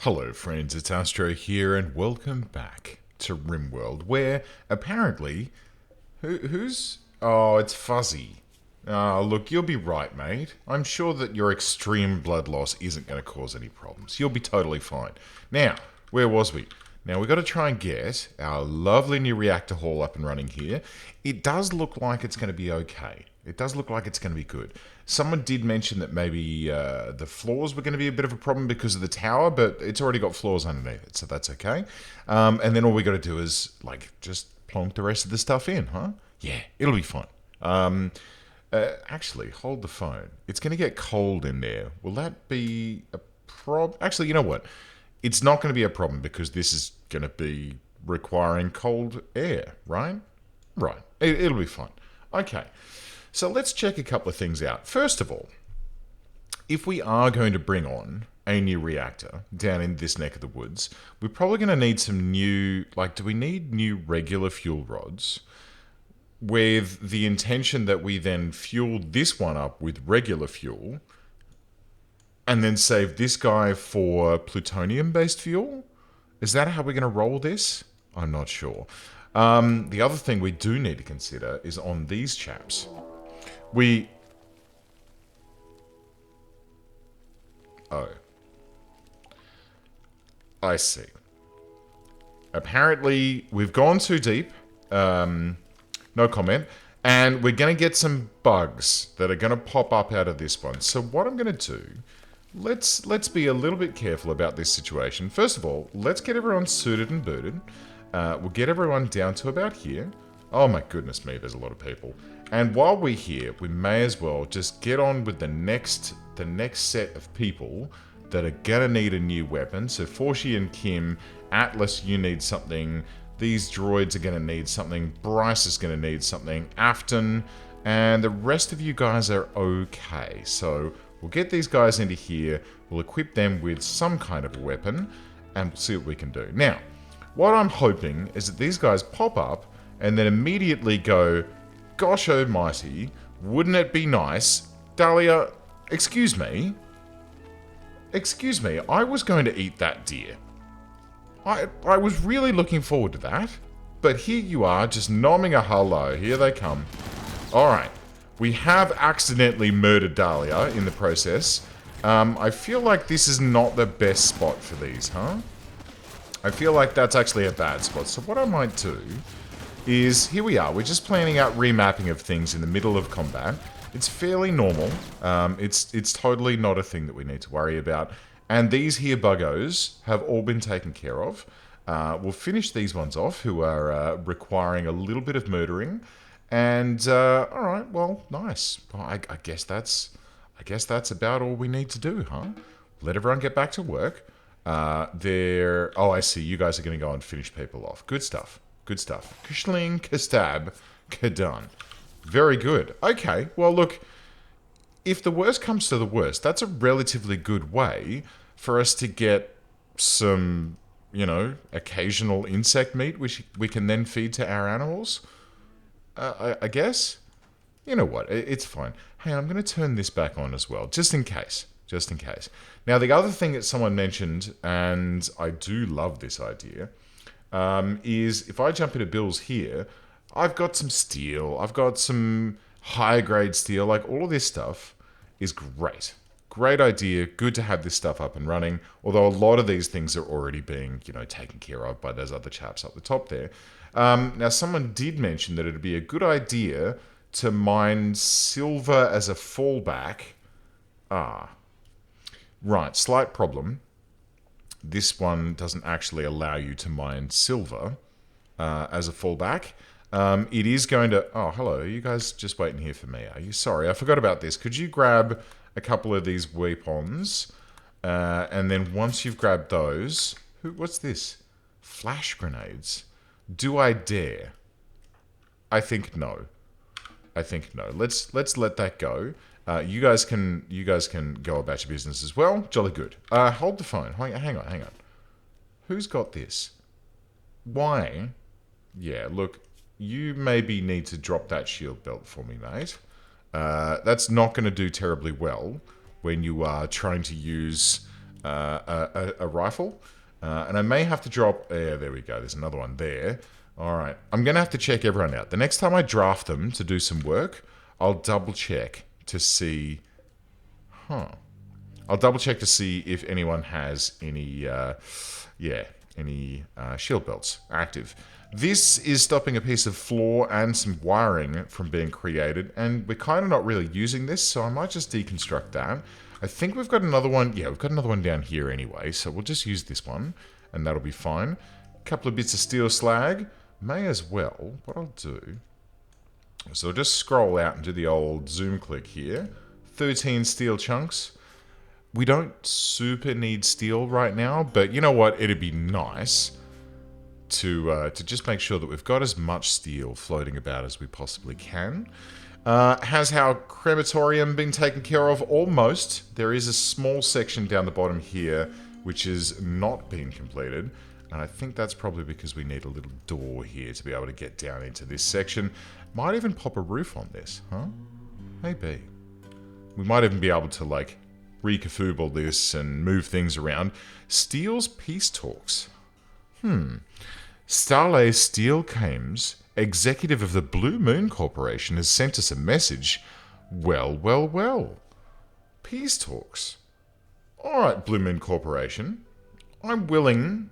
Hello friends, it's Astro here and welcome back to Rimworld, where apparently... Who's... Oh, it's Fuzzy. Look, you'll be right, mate. I'm sure that your extreme blood loss isn't going to cause any problems. You'll be totally fine. Now, where was we? Now, we've got to try and get our lovely new reactor hall up and running here. It does look like it's going to be okay. It does look like it's going to be good. Someone did mention that maybe the floors were going to be a bit of a problem because of the tower, but it's already got floors underneath it, so that's okay. And then all we got to do is, like, just plonk the rest of the stuff in, huh? Yeah, it'll be fine. Actually, hold the phone. It's going to get cold in there. Will that be a problem? Actually, you know what? It's not going to be a problem because this is going to be requiring cold air, right? Right. It'll be fine. Okay. So let's check a couple of things out. First of all, if we are going to bring on a new reactor down in this neck of the woods, we're probably going to need some new, like, do we need new regular fuel rods with the intention that we then fuel this one up with regular fuel and then save this guy for plutonium-based fuel? Is that how we're going to roll this? I'm not sure. The other thing we do need to consider is on these chaps. Oh. I see. Apparently, we've gone too deep. No comment. And we're going to get some bugs that are going to pop up out of this one. So what I'm going to do, let's be a little bit careful about this situation. First of all, let's get everyone suited and booted. We'll get everyone down to about here. Oh my goodness me, there's a lot of people. And while we're here, we may as well just get on with the next set of people that are gonna need a new weapon. So Forshi and Kim, Atlas, you need something. These droids are gonna need something. Bryce is gonna need something. Afton, and the rest of you guys are okay. So we'll get these guys into here. We'll equip them with some kind of a weapon, and we'll see what we can do. Now, what I'm hoping is that these guys pop up and then immediately go, gosh almighty, wouldn't it be nice? Dahlia, excuse me, I was going to eat that deer. I was really looking forward to that. But here you are, just nomming a hello. Here they come. Alright, we have accidentally murdered Dahlia in the process. I feel like this is not the best spot for these, huh? I feel like that's actually a bad spot. So what I might do is, here we are, we're just planning out remapping of things in the middle of combat. It's fairly normal. It's totally not a thing that we need to worry about. And these here buggos have all been taken care of. We'll finish these ones off, who are requiring a little bit of murdering. And, alright, well, nice. Well, I guess that's about all we need to do, huh? Let everyone get back to work. Oh, I see, you guys are going to go and finish people off. Good stuff. Good stuff. Kishling, Kastab, Kadun. Very good. Okay, well look, if the worst comes to the worst, that's a relatively good way for us to get some, you know, occasional insect meat, which we can then feed to our animals. I guess? You know what, it's fine. Hey, I'm going to turn this back on as well, just in case. Just in case. Now, the other thing that someone mentioned, and I do love this idea, is if I jump into Bill's here, I've got some steel, I've got some higher grade steel, like all of this stuff is great. Great idea, good to have this stuff up and running, although a lot of these things are already being, you know, taken care of by those other chaps up the top there. Now, someone did mention that it'd be a good idea to mine silver as a fallback. Right, slight problem. This one doesn't actually allow you to mine silver as a fallback. It is going to... Oh, hello. Are you guys just waiting here for me? Are you? Sorry, I forgot about this. Could you grab a couple of these weapons? And then once you've grabbed those... What's this? Flash grenades. Do I dare? I think no. I think no. Let's let that go. You guys can go about your business as well. Jolly good. Hold the phone. Hang on. Who's got this? Why? Yeah, look, you maybe need to drop that shield belt for me, mate. That's not going to do terribly well when you are trying to use a rifle. And I may have to drop... there we go. There's another one there. All right. I'm going to have to check everyone out. The next time I draft them to do some work, I'll double check to see... I'll double check to see if anyone has any... any shield belts active. This is stopping a piece of floor and some wiring from being created, and we're kind of not really using this, so I might just deconstruct that. I think we've got another one. Yeah, we've got another one down here anyway, so we'll just use this one, and that'll be fine. A couple of bits of steel slag. May as well. What I'll do... So I'll just scroll out and do the old zoom click here. 13 steel chunks. We don't super need steel right now, but you know what? It'd be nice to just make sure that we've got as much steel floating about as we possibly can. Has our crematorium been taken care of? Almost. There is a small section down the bottom here which is not being completed, and I think that's probably because we need a little door here to be able to get down into this section. Might even pop a roof on this, huh? Maybe. We might even be able to, like, recafooble this and move things around. Steele's peace talks. Starlay Steele Kames, executive of the Blue Moon Corporation, has sent us a message. Well, well, well. Peace talks. Alright, Blue Moon Corporation. I'm willing.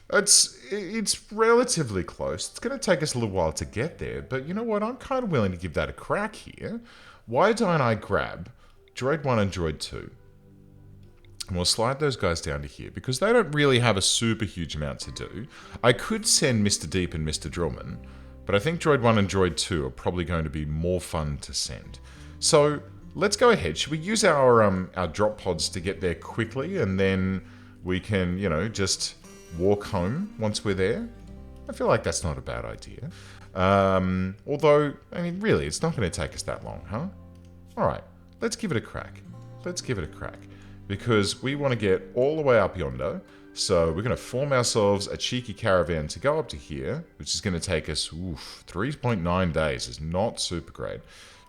It's relatively close. It's going to take us a little while to get there, but you know what? I'm kind of willing to give that a crack here. Why don't I grab Droid 1 and Droid 2? And we'll slide those guys down to here, because they don't really have a super huge amount to do. I could send Mr. Deep and Mr. Drillman, but I think Droid 1 and Droid 2 are probably going to be more fun to send. So, let's go ahead. Should we use our drop pods to get there quickly, and then we can, you know, just walk home once we're there? I feel like that's not a bad idea. Although, I mean, really, it's not going to take us that long, huh? Alright, let's give it a crack. Because we want to get all the way up yonder. So we're going to form ourselves a cheeky caravan to go up to here, which is going to take us 3.9 days. Is not super great.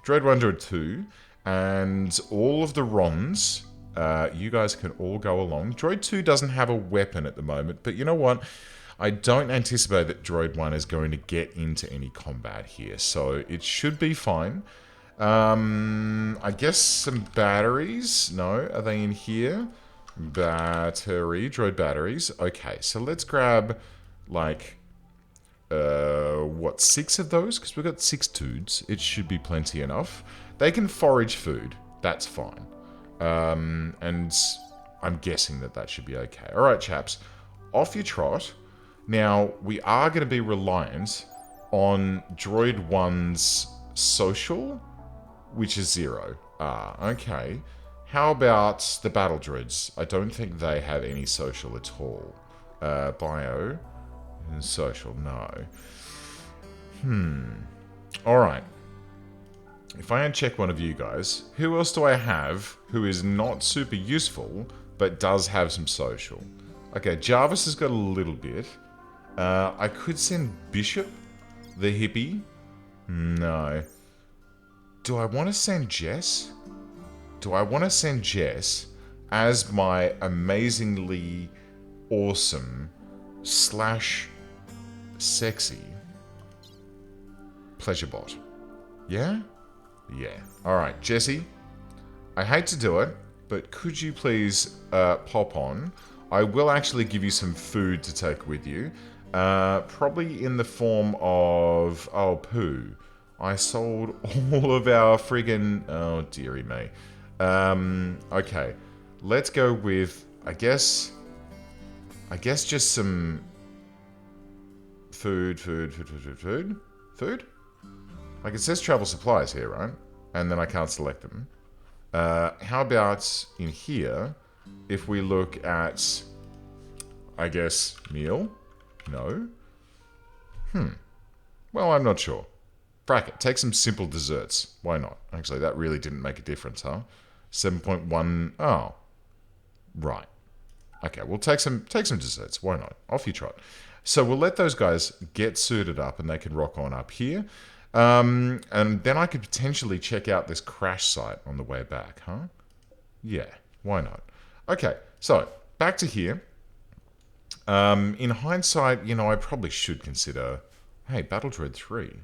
Droid 1, Droid 2, and all of the Rons, you guys can all go along. Droid 2 doesn't have a weapon at the moment, but you know what? I don't anticipate that Droid 1 is going to get into any combat here, so it should be fine. I guess some batteries? No, are they in here? Droid batteries. Okay, so let's grab, like, 6 of those? Because we've got 6 dudes. It should be plenty enough. They can forage food. That's fine. And I'm guessing that should be okay. Alright, chaps. Off you trot. Now, we are going to be reliant on Droid 1's social, which is 0. Okay. How about the battle droids? I don't think they have any social at all. Bio and social, no. Alright. If I uncheck one of you guys, who else do I have who is not super useful, but does have some social? Okay, Jarvis has got a little bit. I could send Bishop, the hippie. No. Do I want to send Jess? As my amazingly awesome / sexy pleasure bot? Yeah? Yeah. Alright, Jesse. I hate to do it, but could you please pop on? I will actually give you some food to take with you. Probably in the form of... Oh, poo. I sold all of our friggin... Oh, dearie me. Okay. Let's go with... I guess just some... Food? Like, it says travel supplies here, right? And then I can't select them. How about in here, if we look at... I guess, meal? No? Well, I'm not sure. Bracket, take some simple desserts. Why not? Actually, that really didn't make a difference, huh? 7.1... Oh. Right. Okay, we'll take some desserts. Why not? Off you trot. So we'll let those guys get suited up and they can rock on up here. And then I could potentially check out this crash site on the way back, huh? Yeah, why not? Okay, so back to here. In hindsight, you know, I probably should consider, hey, Battle Dread 3.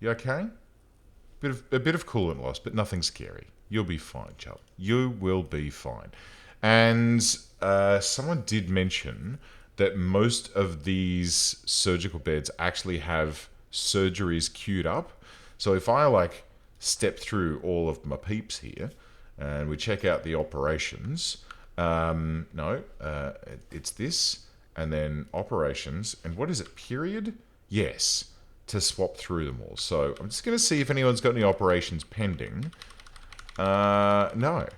You okay? A bit of coolant loss, but nothing scary. You'll be fine, chub. You will be fine. And someone did mention that most of these surgical beds actually have surgeries queued up. So if I like step through all of my peeps here and we check out the operations, it's this and then operations. And what is it? Period? Yes. To swap through them all. So I'm just going to see if anyone's got any operations pending. No,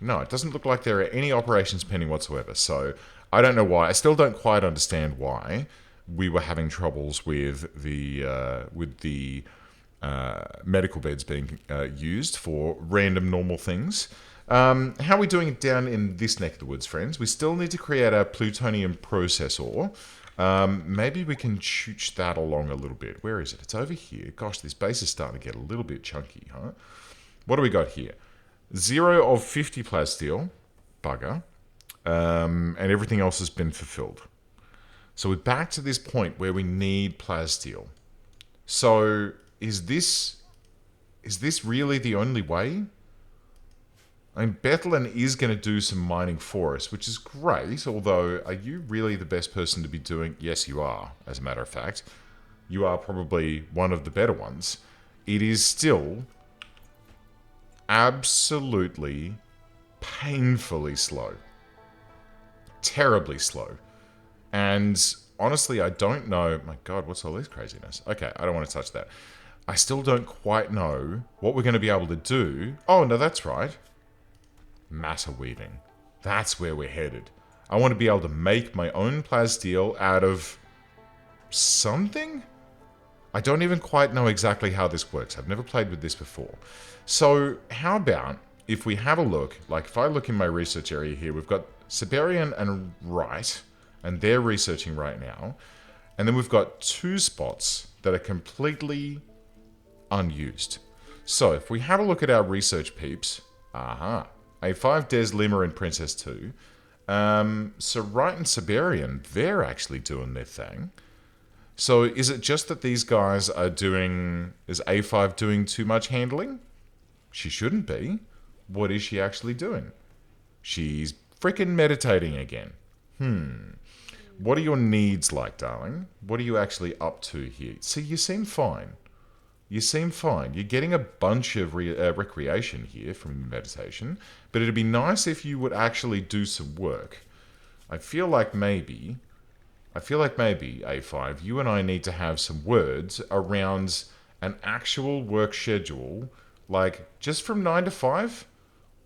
it doesn't look like there are any operations pending whatsoever. So I don't know why. I still don't quite understand why we were having troubles with the medical beds being used for random normal things. How are we doing down in this neck of the woods, friends? We still need to create a plutonium processor. Maybe we can chooch that along a little bit. Where is it? It's over here. Gosh, this base is starting to get a little bit chunky, huh? What do we got here? 0 of 50 plasteel. Bugger. And everything else has been fulfilled. So we're back to this point where we need plasteel. So is this really the only way? I mean, Bethlen is going to do some mining for us, which is great, although are you really the best person to be doing? Yes, you are, as a matter of fact. You are probably one of the better ones. It is still absolutely painfully slow. Terribly slow. And honestly, I don't know... My God, what's all this craziness? Okay, I don't want to touch that. I still don't quite know what we're going to be able to do. Oh, no, that's right. Matter weaving. That's where we're headed. I want to be able to make my own plasteel out of something? I don't even quite know exactly how this works. I've never played with this before. So how about if we have a look, like if I look in my research area here, we've got Siberian and Wright, and they're researching right now. And then we've got 2 spots that are completely unused. So if we have a look at our research peeps, A5, Des, Lima, and Princess 2. So Wright and Siberian, they're actually doing their thing. So is it just that these guys are doing... Is A5 doing too much handling? She shouldn't be. What is she actually doing? She's freaking meditating again. What are your needs like, darling? What are you actually up to here? See, you seem fine. You seem fine. You're getting a bunch of recreation here from meditation, but it'd be nice if you would actually do some work. I feel like maybe, A5, you and I need to have some words around an actual work schedule, like just from 9 to 5,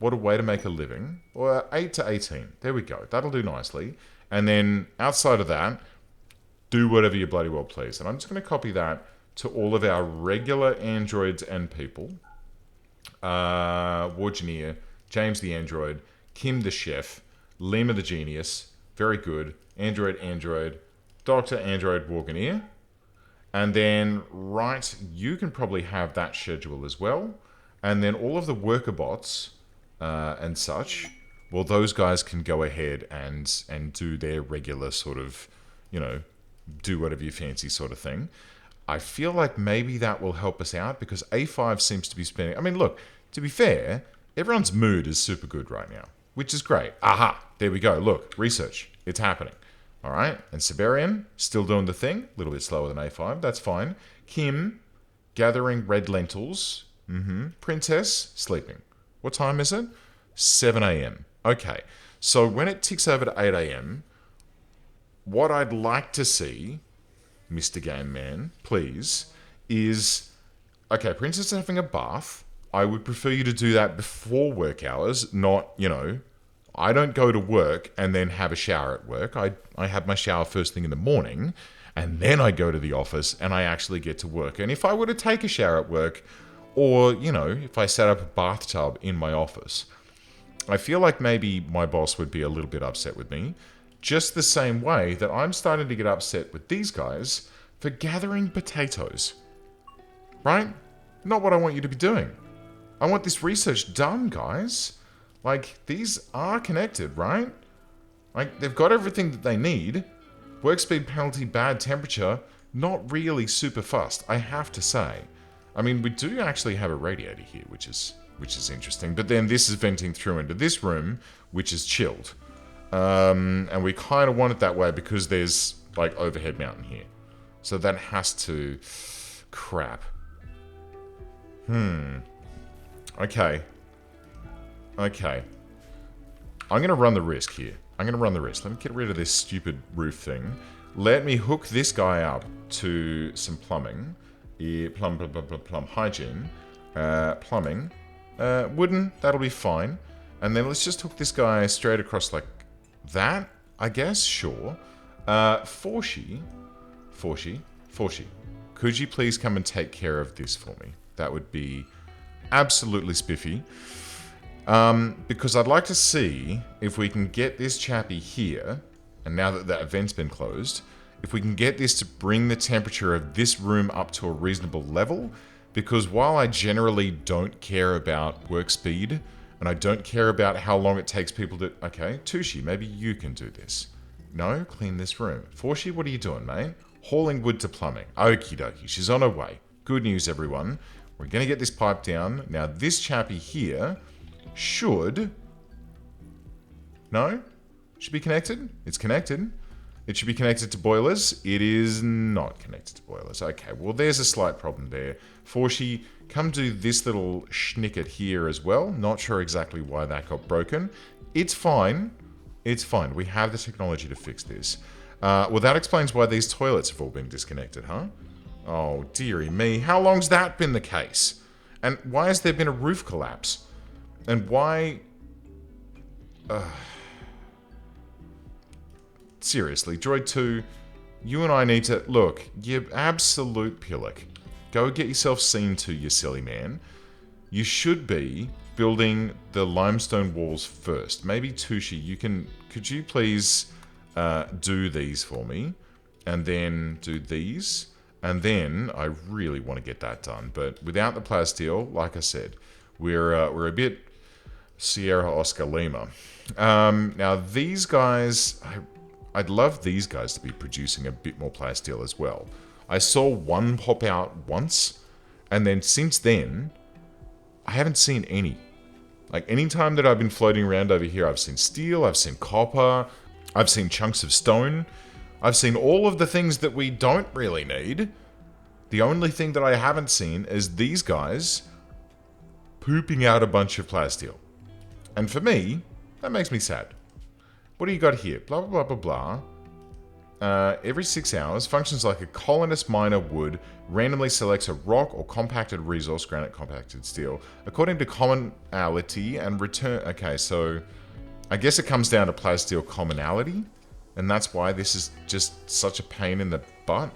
what a way to make a living, or 8 to 18. There we go. That'll do nicely. And then outside of that, do whatever you bloody well please. And I'm just going to copy that to all of our regular androids and people. Wargeneer, James the android, Kim the chef, Lima the genius, very good, android, Dr. Android Wargeneer. And then, right, you can probably have that schedule as well. And then all of the worker bots and such, well, those guys can go ahead and do their regular sort of, you know, do whatever you fancy sort of thing. I feel like maybe that will help us out because A5 seems to be spending... I mean, look, to be fair, everyone's mood is super good right now, which is great. Aha, there we go. Look, research. It's happening. All right, and Siberian, still doing the thing. A little bit slower than A5. That's fine. Kim, gathering red lentils. Princess, sleeping. What time is it? 7 a.m. Okay, so when it ticks over to 8 a.m., what I'd like to see... Mr. Game Man, please, is... Okay, Princess is having a bath. I would prefer you to do that before work hours, not, you know... I don't go to work and then have a shower at work. I have my shower first thing in the morning, and then I go to the office and I actually get to work. And if I were to take a shower at work, or, you know, if I set up a bathtub in my office, I feel like maybe my boss would be a little bit upset with me. Just the same way that I'm starting to get upset with these guys for gathering potatoes. Right? Not what I want you to be doing. I want this research done, guys. Like, these are connected, right? Like, they've got everything that they need. Work speed penalty, bad temperature, not really super fussed, I have to say. I mean, we do actually have a radiator here, which is interesting. But then this is venting through into this room, which is chilled. And we kind of want it that way because there's, like, overhead mountain here. So that has to... Crap. Okay. Okay. I'm going to run the risk here. I'm going to run the risk. Let me get rid of this stupid roof thing. Let me hook this guy up to some plumbing. Yeah, plum hygiene. Plumbing. Wooden, that'll be fine. And then let's just hook this guy straight across like that, I guess. Sure. Forshi. Could you please come and take care of this for me? That would be absolutely spiffy. Because I'd like to see if we can get this chappy here, and now that that event's been closed, if we can get this to bring the temperature of this room up to a reasonable level, because while I generally don't care about work speed, and I don't care about how long it takes people to... Okay, Tushi, maybe you can do this. No? Clean this room. Forshi, what are you doing, mate? Hauling wood to plumbing. Okie dokie, she's on her way. Good news, everyone. We're going to get this pipe down. Now, this chappy here should... No? Should be connected? It's connected. It should be connected to boilers. It is not connected to boilers. Okay, well, there's a slight problem there. Forshi, come do this little schnicket here as well. Not sure exactly why that got broken. It's fine. It's fine. We have the technology to fix this. Well, that explains why these toilets have all been disconnected, huh? Oh, dearie me. How long's that been the case? And why has there been a roof collapse? And why... Seriously, Droid 2, you and I need to... Look, you absolute pillock. Go get yourself seen to, you silly man. You should be building the limestone walls first. Maybe Tushi, you can... Could you please do these for me? And then do these? And then I really want to get that done. But without the plasteel, like I said, we're a bit Sierra Oscar Lima. Now, these guys... I'd love these guys to be producing a bit more plasteel as well. I saw one pop out once, and then since then, I haven't seen any. Like, any time that I've been floating around over here, I've seen steel, I've seen copper, I've seen chunks of stone, I've seen all of the things that we don't really need. The only thing that I haven't seen is these guys pooping out a bunch of plasteel. And for me, that makes me sad. What do you got here? Blah, blah, blah, blah, blah. Every 6 hours, functions like a colonist miner would, randomly selects a rock or compacted resource, granite, compacted steel, according to commonality and return... Okay, so I guess it comes down to plasteel commonality, and that's why this is just such a pain in the butt.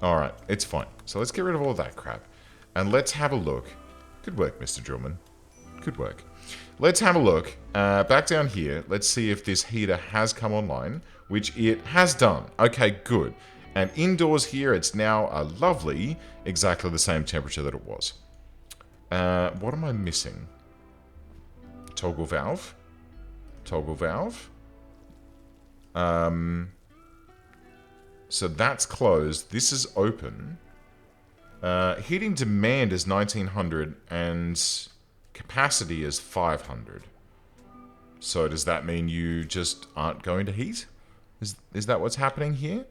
Alright, it's fine. So let's get rid of all that crap, and let's have a look. Good work, Mr. Drillman. Good work. Let's have a look. Back down here, let's see if this heater has come online, which it has done. Okay, good. And indoors here, it's now a lovely, exactly the same temperature that it was. What am I missing? Toggle valve. Toggle valve. So that's closed. This is open. Heating demand is 1900 and... capacity is 500. So does that mean you just aren't going to heat? Is that what's happening here?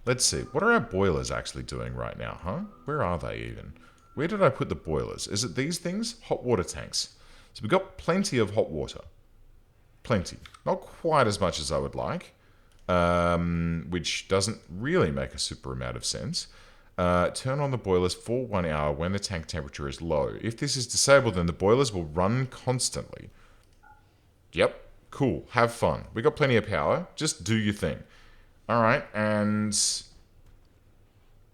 Let's see. What are our boilers actually doing right now, huh? Where are they even? Where did I put the boilers? Is it these things? Hot water tanks. So we've got plenty of hot water. Plenty. Not quite as much as I would like. Which doesn't really make a super amount of sense. Turn on the boilers for 1 hour when the tank temperature is low. If this is disabled, then the boilers will run constantly. Yep, cool, have fun. We got plenty of power, just do your thing. Alright, and...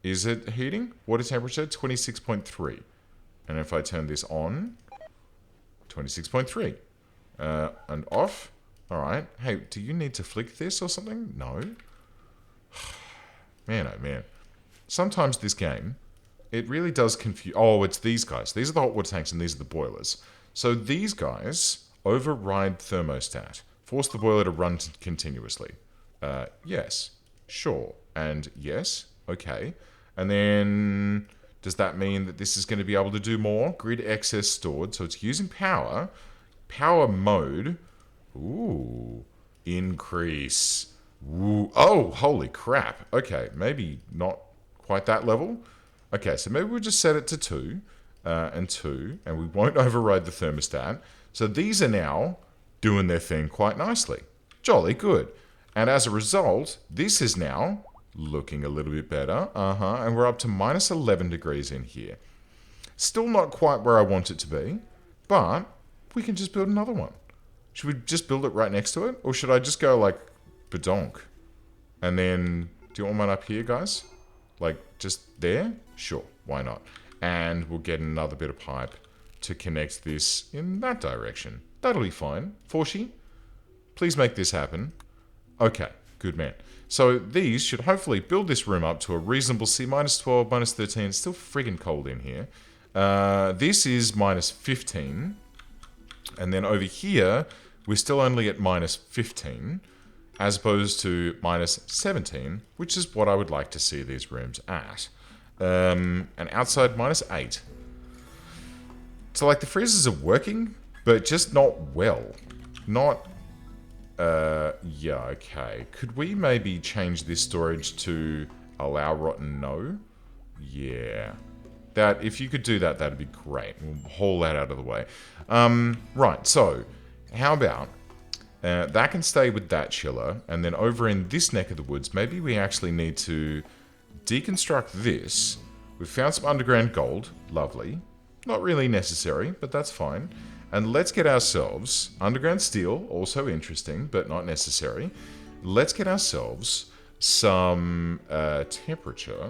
is it heating? Water temperature, 26.3. And if I turn this on, 26.3. And off. Alright, hey, do you need to flick this or something? No. Man, oh man. Sometimes this game, it really does confuse... Oh, it's these guys. These are the hot water tanks and these are the boilers. So these guys override thermostat. Force the boiler to run continuously. Yes. Sure. And yes. Okay. And then... does that mean that this is going to be able to do more? Grid excess stored. So it's using power. Power mode. Ooh. Increase. Ooh. Oh, holy crap. Okay, maybe not quite that level. Okay, so maybe we'll just set it to 2 and 2, and we won't override the thermostat. So these are now doing their thing quite nicely. Jolly good. And as a result, this is now looking a little bit better. And we're up to minus 11 degrees in here. Still not quite where I want it to be, but we can just build another one. Should we just build it right next to it? Or should I just go like badonk? And then, do you want one up here, guys? Like, just there? Sure, why not? And we'll get another bit of pipe to connect this in that direction. That'll be fine. Forshi, please make this happen. Okay, good man. So these should hopefully build this room up to a reasonable C, minus 12, minus 13. It's still friggin' cold in here. This is minus 15. And then over here, we're still only at minus 15, as opposed to minus 17, which is what I would like to see these rooms at. And outside, minus 8. So, like, the freezers are working, but just not well. Not, yeah, okay. Could we maybe change this storage to allow rotten? No? Yeah. That, if you could do that, that'd be great. We'll haul that out of the way. Right, so, how about, that can stay with that chiller, and then over in this neck of the woods, maybe we actually need to deconstruct this. We've found some underground gold. Lovely. Not really necessary, but that's fine. And let's get ourselves underground steel, also interesting, but not necessary. Let's get ourselves some temperature.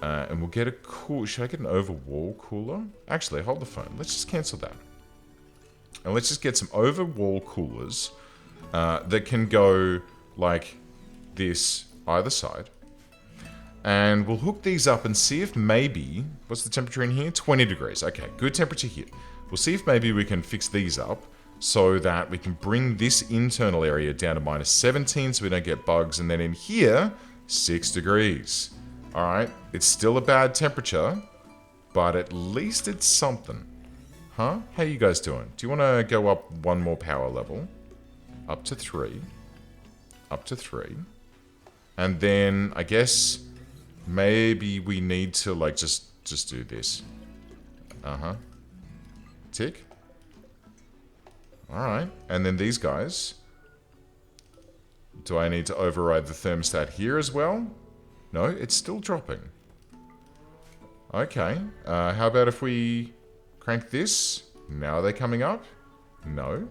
And we'll get a cool... should I get an over-wall cooler? Actually, hold the phone. Let's just cancel that. And let's just get some over-wall coolers that can go like this either side. And we'll hook these up and see if maybe... what's the temperature in here? 20 degrees. Okay, good temperature here. We'll see if maybe we can fix these up so that we can bring this internal area down to minus 17 so we don't get bugs. And then in here, 6 degrees. Alright, it's still a bad temperature, but at least it's something. Huh? How you guys doing? Do you want to go up one more power level? Up to 3. Up to 3. And then, I guess, maybe we need to, like, just do this. Tick. Alright. And then these guys. Do I need to override the thermostat here as well? No, it's still dropping. Okay. How about if we crank this? Now are they coming up? No.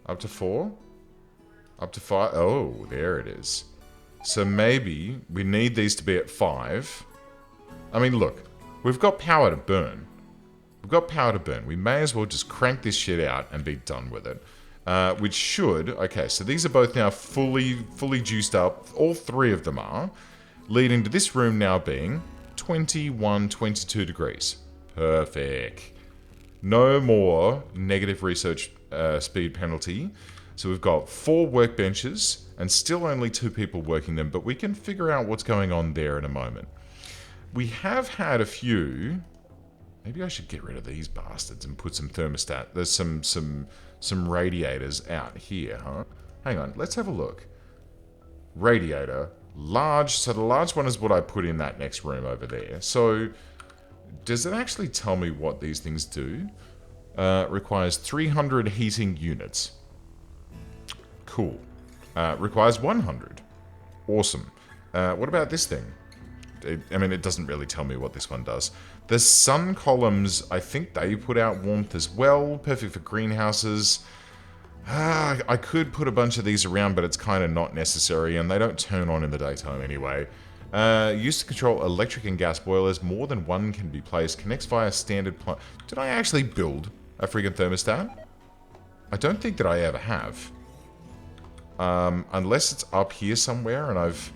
Up to 4? Up to 5? Oh, there it is. So maybe we need these to be at 5. I mean, look. We've got power to burn. We've got power to burn. We may as well just crank this shit out and be done with it. Which should... okay, so these are both now fully juiced up. All 3 of them are. Leading to this room now being 21, 22 degrees. Perfect. No more negative research speed penalty. So we've got 4 workbenches and still only 2 people working them, but we can figure out what's going on there in a moment. We have had a few... maybe I should get rid of these bastards and put some thermostat... there's some radiators out here, huh? Hang on, let's have a look. Radiator. Large. So the large one is what I put in that next room over there. So, does it actually tell me what these things do? Requires 300 heating units. Cool. Requires 100. Awesome. What about this thing? I mean, it doesn't really tell me what this one does. The sun columns, I think they put out warmth as well. Perfect for greenhouses. I could put a bunch of these around, but it's kind of not necessary, and they don't turn on in the daytime anyway. Used to control electric and gas boilers. More than one can be placed. Connects via standard... did I actually build a friggin' thermostat? I don't think that I ever have. Unless it's up here somewhere, and I've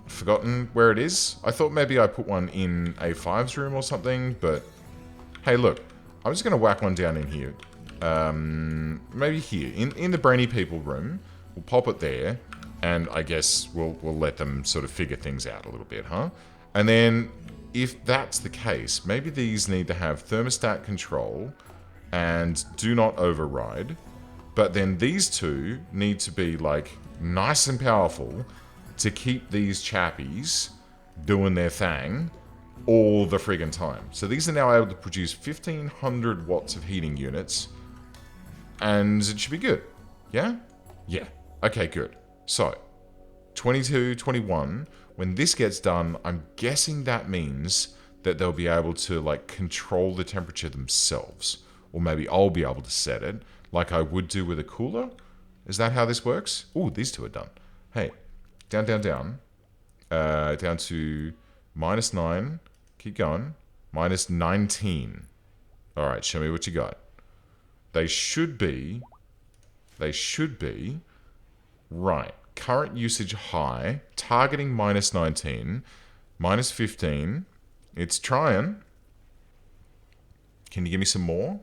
forgotten where it is. I thought maybe I put one in A5's room or something, but Hey, look. I'm just going to whack one down in here. Maybe here. In the brainy people room. We'll pop it there. And I guess we'll let them sort of figure things out a little bit, huh? And then, if that's the case, maybe these need to have thermostat control and do not override. But then these two need to be, like, nice and powerful to keep these chappies doing their thing all the friggin' time. So these are now able to produce 1,500 watts of heating units. And it should be good. Yeah? Yeah. Okay, good. So, 22, 21, when this gets done, I'm guessing that means that they'll be able to, like, control the temperature themselves. Or maybe I'll be able to set it, like I would do with a cooler. Is that how this works? Ooh, these two are done. Hey, down, down, down. Down to -9. Keep going. -19. Alright, show me what you got. They should be... Right. Current usage high. Targeting -19. -15. It's trying. Can you give me some more?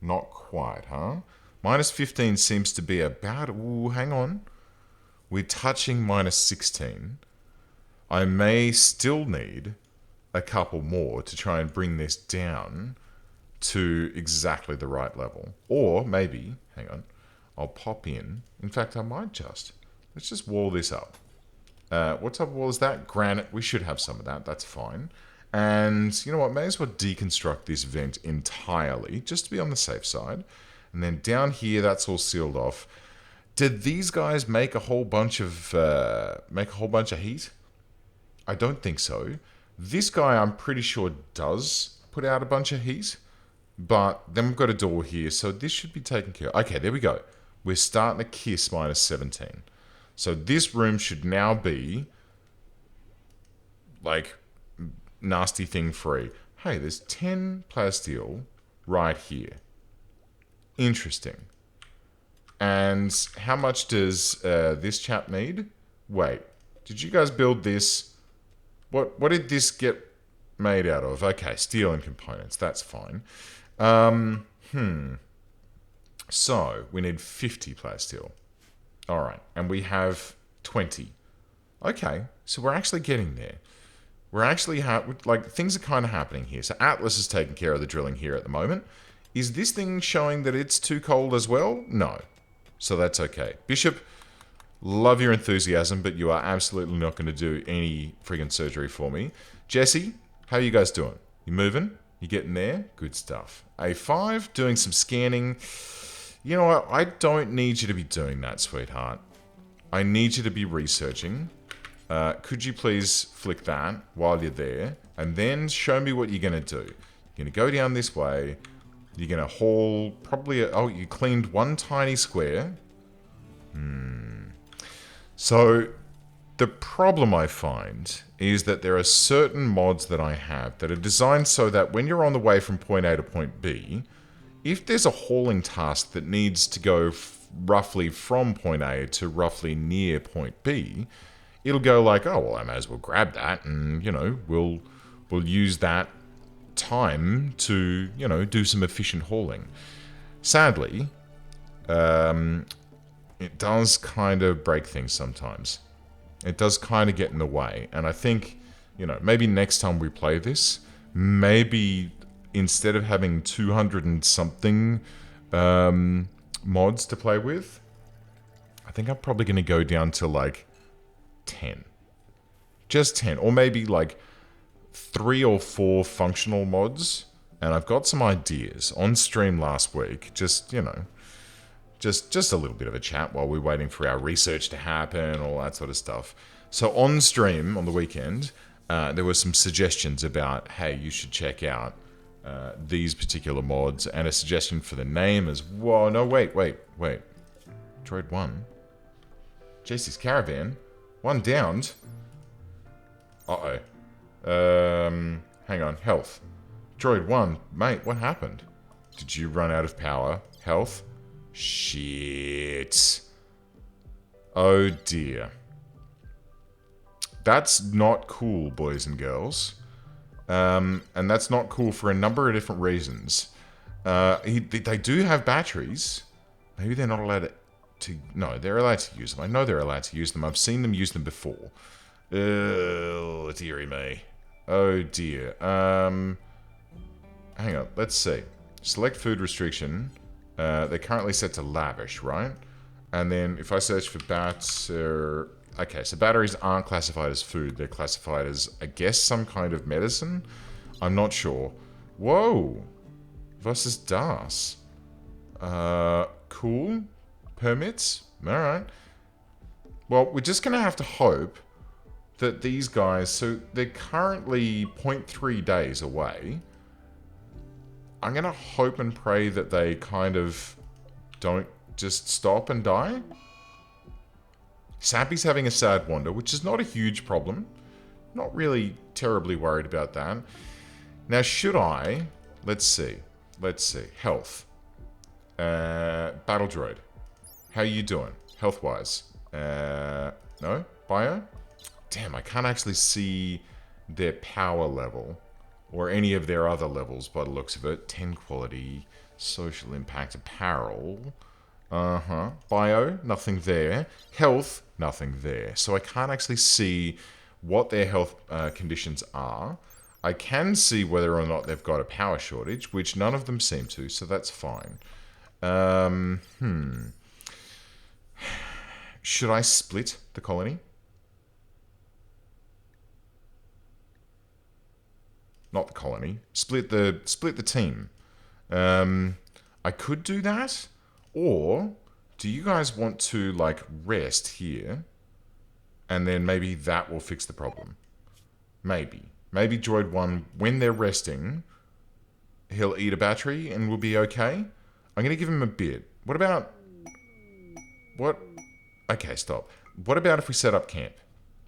Not quite, huh? -15 seems to be about... Ooh, hang on. We're touching -16. I may still need a couple more to try and bring this down to exactly the right level. Or maybe... Hang on. I'll pop in. In fact, I might just... Let's just wall this up. What type of wall is that? Granite. We should have some of that. That's fine. And you know what? May as well deconstruct this vent entirely, just to be on the safe side. And then down here, that's all sealed off. Did these guys make a whole bunch of heat? I don't think so. This guy, I'm pretty sure, does put out a bunch of heat. But then we've got a door here, so this should be taken care of. Okay, there we go. We're starting to kiss -17. So this room should now be, like, nasty thing free. Hey, there's 10 plasteel right here. Interesting. And how much does this chap need? Wait, did you guys build this? What did this get made out of? Okay, steel and components. That's fine. So, we need 50 plasteel. Alright, and we have 20. Okay, so we're actually getting there. We're actually, things are kind of happening here. So Atlas is taking care of the drilling here at the moment. Is this thing showing that it's too cold as well? No. So that's okay. Bishop, love your enthusiasm, but you are absolutely not going to do any friggin' surgery for me. Jesse, how are you guys doing? You moving? You getting there? Good stuff. A5, doing some scanning. You know what? I don't need you to be doing that, sweetheart. I need you to be researching. Could you please flick that while you're there? And then show me what you're going to do. You're going to go down this way. You're going to haul probably... you cleaned one tiny square. So, the problem I find is that there are certain mods that I have that are designed so that when you're on the way from point A to point B, if there's a hauling task that needs to go roughly from point A to roughly near point B, it'll go like, oh, well, I may as well grab that and, you know, we'll use that time to, you know, do some efficient hauling. Sadly, it does kind of break things sometimes. It does kind of get in the way. And I think, you know, maybe next time we play this, maybe instead of having 200 and something mods to play with, I think I'm probably going to go down to like 10. Just 10. Or maybe like 3 or 4 functional mods. And I've got some ideas on stream last week. Just, you know, just a little bit of a chat while we're waiting for our research to happen, all that sort of stuff. So on stream on the weekend, there were some suggestions about, hey, you should check out these particular mods, and a suggestion for the name as well. No, wait. Droid 1. JC's Caravan. 1 downed. Uh-oh. Hang on. Health. Droid 1. Mate, what happened? Did you run out of power? Health? Shit. Oh dear. That's not cool, boys and girls. And that's not cool for a number of different reasons. They do have batteries. Maybe they're not allowed to... No, they're allowed to use them. I know they're allowed to use them. I've seen them use them before. Oh, dearie me. Oh, dear. Hang on. Let's see. Select food restriction. They're currently set to lavish, right? And then if I search for bats... okay, so batteries aren't classified as food. They're classified as, I guess, some kind of medicine? I'm not sure. Whoa! Versus Das. Cool. Permits? Alright. Well, we're just going to have to hope that these guys... So, they're currently 0.3 days away. I'm going to hope and pray that they kind of don't just stop and die. Sappy's having a sad wander, which is not a huge problem. Not really terribly worried about that. Now, should I... Let's see. Let's see. Health. Battle droid. How you doing? Health-wise. No? Bio? Damn, I can't actually see their power level. Or any of their other levels by the looks of it. 10 quality. Social impact. Apparel. Bio? Nothing there. Health? Nothing there. So I can't actually see what their health conditions are. I can see whether or not they've got a power shortage, which none of them seem to, so that's fine. Should I split the colony? Not the colony. Split the team. I could do that, or do you guys want to like rest here, and then maybe that will fix the problem? Maybe. Maybe Droid 1, when they're resting, he'll eat a battery and we'll be okay. I'm going to give him a bit. What about... What? Okay, stop. What about if we set up camp?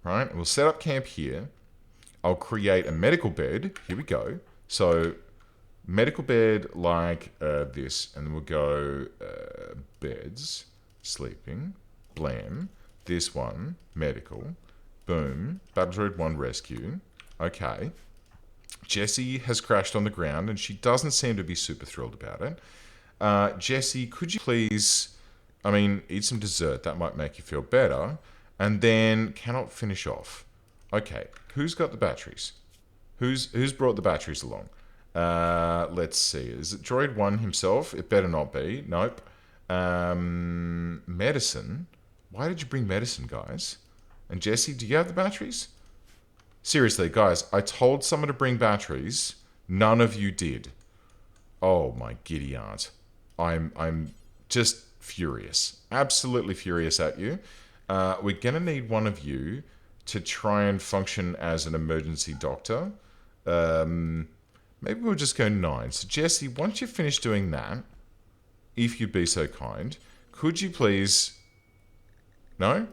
Right? We'll set up camp here. I'll create a medical bed. Here we go. So, medical bed like this. And then we'll go beds, sleeping, blam. This one, medical. Boom. Battle Droid 1 rescue. Okay. Jessie has crashed on the ground and she doesn't seem to be super thrilled about it. Jessie, could you please, eat some dessert? That might make you feel better. And then cannot finish off. Okay. Who's got the batteries? Who's brought the batteries along? Let's see. Is it Droid 1 himself? It better not be. Nope. Medicine? Why did you bring medicine, guys? And Jessie, do you have the batteries? Seriously, guys, I told someone to bring batteries. None of you did. Oh my giddy aunt. I'm just furious. Absolutely furious at you. We're gonna need one of you to try and function as an emergency doctor. Maybe we'll just go 9. So Jessie, once you finish doing that, if you'd be so kind, could you please... No?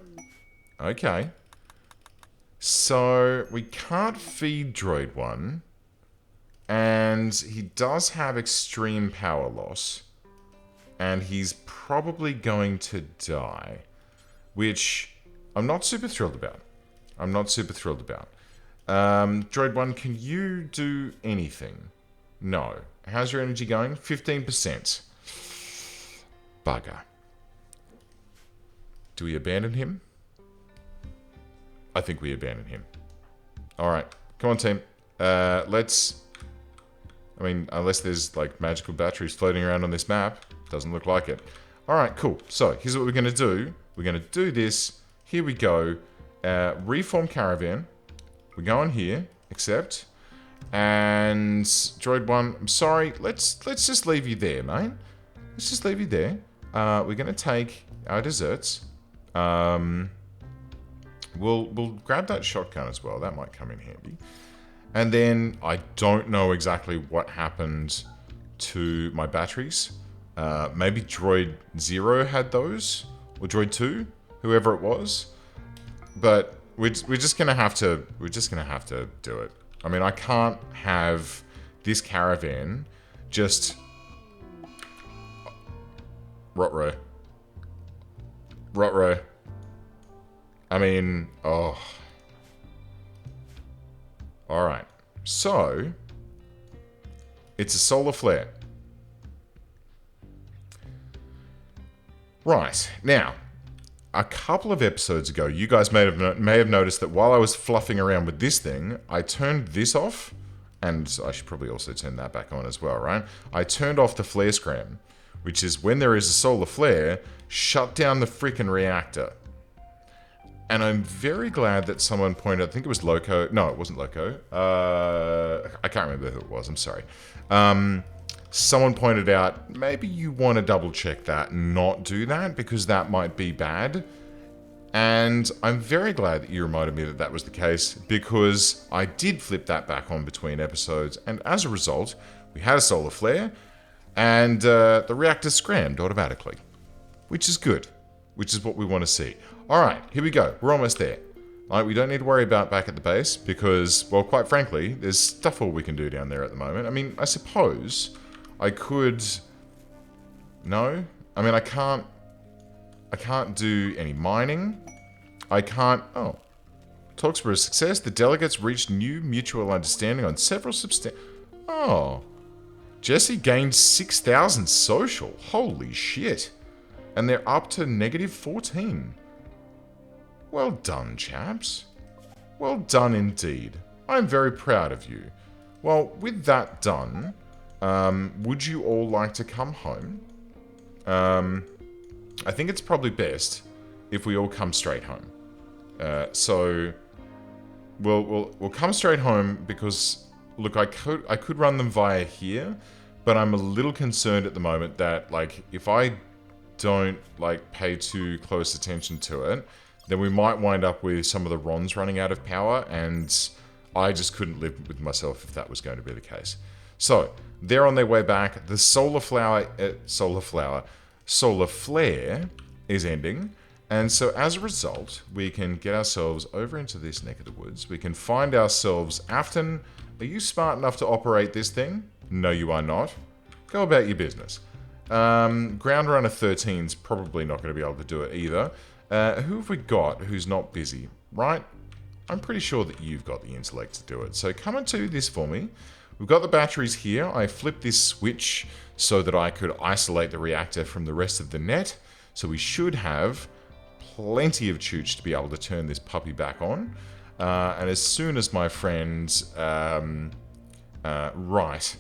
Okay. So, we can't feed Droid 1, and he does have extreme power loss, and he's probably going to die, which I'm not super thrilled about. Droid 1, can you do anything? No. How's your energy going? 15%. Bugger. Do we abandon him? I think we abandon him. Alright. Come on, team. Let's... unless there's, like, magical batteries floating around on this map. Doesn't look like it. Alright, cool. So, here's what we're going to do. We're going to do this. Here we go. Reform Caravan. We're going here. Accept. And... Droid 1, I'm sorry. Let's just leave you there, mate. Let's just leave you there. We're going to take our desserts. We'll grab that shotgun as well. That might come in handy. And then I don't know exactly what happened to my batteries. Maybe Droid 0 had those, or Droid 2, whoever it was. But we're just gonna have to do it. I can't have this caravan just Rotro. Oh. Alright. So, it's a solar flare. Right, now, a couple of episodes ago, you guys may have noticed that while I was fluffing around with this thing, I turned this off, and I should probably also turn that back on as well, right? I turned off the flare scram, which is when there is a solar flare, shut down the freaking reactor. And I'm very glad that someone pointed out, I think it was Loco. No, it wasn't Loco. I can't remember who it was. I'm sorry. Someone pointed out, maybe you want to double check that and not do that because that might be bad. And I'm very glad that you reminded me that that was the case because I did flip that back on between episodes. And as a result, we had a solar flare and the reactor scrammed automatically, which is good, which is what we want to see. All right, here we go. We're almost there. Like, we don't need to worry about back at the base because, well, quite frankly, there's stuff all we can do down there at the moment. I mean, I suppose I could... No? I mean, I can't do any mining. I can't... Oh. Talks were a success. The delegates reached new mutual understanding on several Oh. Jesse gained 6,000 social. Holy shit. And they're up to -14. Well done, chaps. Well done indeed. I'm very proud of you. Well, with that done, would you all like to come home? I think it's probably best if we all come straight home. So we'll come straight home because look, I could run them via here, but I'm a little concerned at the moment that like if I don't like pay too close attention to it, then we might wind up with some of the Rons running out of power, and I just couldn't live with myself if that was going to be the case. So, they're on their way back. The solar flare is ending, and so as a result, we can get ourselves over into this neck of the woods. We can find ourselves... Afton, are you smart enough to operate this thing? No, you are not. Go about your business. Ground Runner 13's probably not going to be able to do it either. Who have we got who's not busy? Right? I'm pretty sure that you've got the intellect to do it. So come and do this for me. We've got the batteries here. I flipped this switch so that I could isolate the reactor from the rest of the net. So we should have plenty of chooch to be able to turn this puppy back on. And as soon as my friend Wright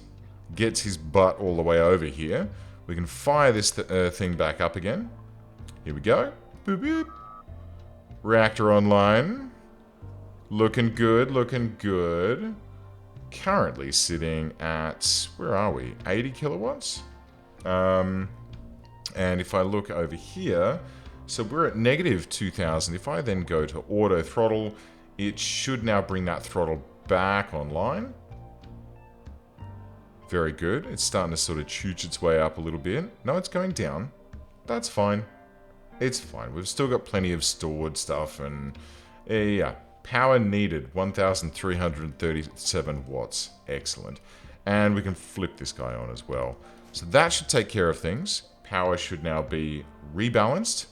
gets his butt all the way over here, we can fire this thing back up again. Here we go. Boop, boop. Reactor online. Looking good, looking good. Currently sitting at, where are we? 80 kilowatts? And if I look over here, so we're at -2,000. If I then go to auto throttle, it should now bring that throttle back online. Very good. It's starting to sort of chooch its way up a little bit. No, it's going down. That's fine. It's fine. We've still got plenty of stored stuff and yeah. Power needed, 1,337 watts. Excellent. And we can flip this guy on as well. So that should take care of things. Power should now be rebalanced.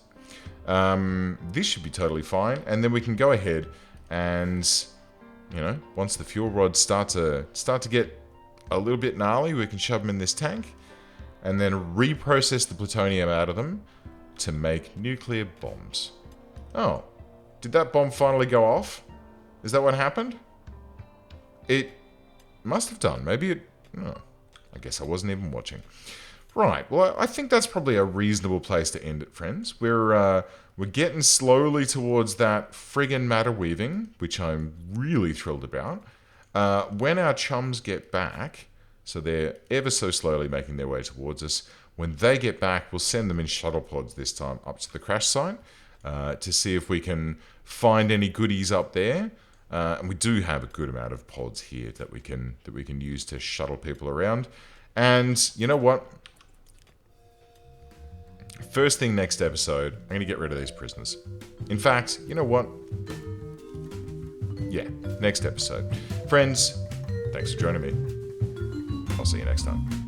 This should be totally fine. And then we can go ahead and, you know, once the fuel rods start to get a little bit gnarly, we can shove them in this tank and then reprocess the plutonium out of them to make nuclear bombs. Oh, did that bomb finally go off? Is that what happened? It must have done. Maybe it... Oh, I guess I wasn't even watching. Right, well, I think that's probably a reasonable place to end it, friends. We're getting slowly towards that friggin' matter weaving, which I'm really thrilled about. When our chums get back, so they're ever so slowly making their way towards us, when they get back, we'll send them in shuttle pods this time up to the crash site to see if we can find any goodies up there. And we do have a good amount of pods here that we can use to shuttle people around. And you know what? First thing next episode, I'm going to get rid of these prisoners. In fact, you know what? Yeah, next episode. Friends, thanks for joining me. I'll see you next time.